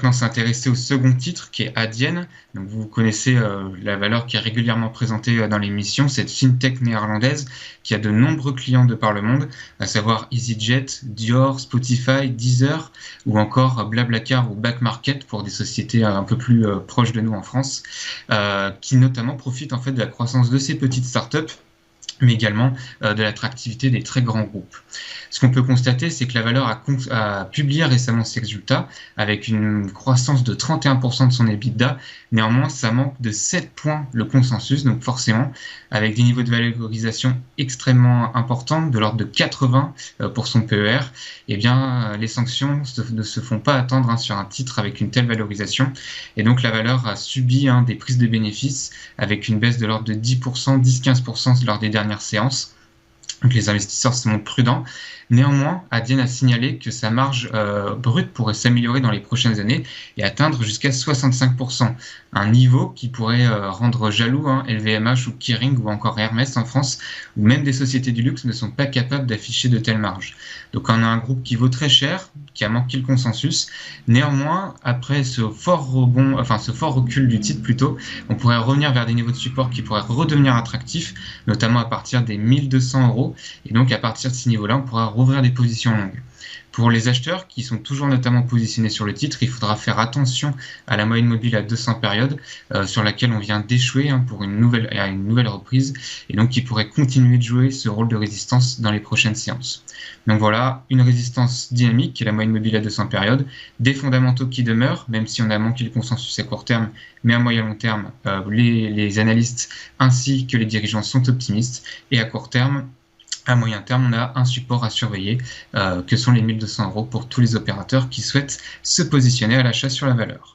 maintenant s'intéresser au second titre qui est Adyen. Donc vous connaissez la valeur qui est régulièrement présentée dans l'émission, cette fintech néerlandaise qui a de nombreux clients de par le monde, à savoir EasyJet, Dior, Spotify, Deezer ou encore Blablacar ou Back Market pour des sociétés un peu plus proches de nous en France, qui notamment profitent en fait de la croissance de ces petites startups, mais également de l'attractivité des très grands groupes. Ce qu'on peut constater, c'est que la valeur a publié récemment ses résultats avec une croissance de 31% de son EBITDA. Néanmoins, ça manque de 7 points le consensus, donc forcément, avec des niveaux de valorisation extrêmement importants, de l'ordre de 80 pour son PER, eh bien, les sanctions ne se font pas attendre sur un titre avec une telle valorisation. Et donc, la valeur a subi des prises de bénéfices avec une baisse de l'ordre de 10%, 10-15% lors des dernières séances. Donc les investisseurs se montrent prudents. Néanmoins, Adyen a signalé que sa marge brute pourrait s'améliorer dans les prochaines années et atteindre jusqu'à 65%, un niveau qui pourrait rendre jaloux LVMH ou Kering ou encore Hermès en France, où même des sociétés du luxe ne sont pas capables d'afficher de telles marges. Donc on a un groupe qui vaut très cher, qui a manqué le consensus. Néanmoins, après ce fort recul du titre plutôt, on pourrait revenir vers des niveaux de support qui pourraient redevenir attractifs, notamment à partir des 1200 €. Et donc à partir de ces niveaux-là, on pourra rouvrir des positions longues. Pour les acheteurs qui sont toujours notamment positionnés sur le titre, il faudra faire attention à la moyenne mobile à 200 périodes sur laquelle on vient d'échouer pour une nouvelle reprise et donc qui pourrait continuer de jouer ce rôle de résistance dans les prochaines séances. Donc voilà, une résistance dynamique qui est la moyenne mobile à 200 périodes, des fondamentaux qui demeurent, même si on a manqué le consensus à court terme, mais à moyen long terme, les analystes ainsi que les dirigeants sont optimistes et à court terme, à moyen terme, on a un support à surveiller, que sont les 1200 € pour tous les opérateurs qui souhaitent se positionner à l'achat sur la valeur.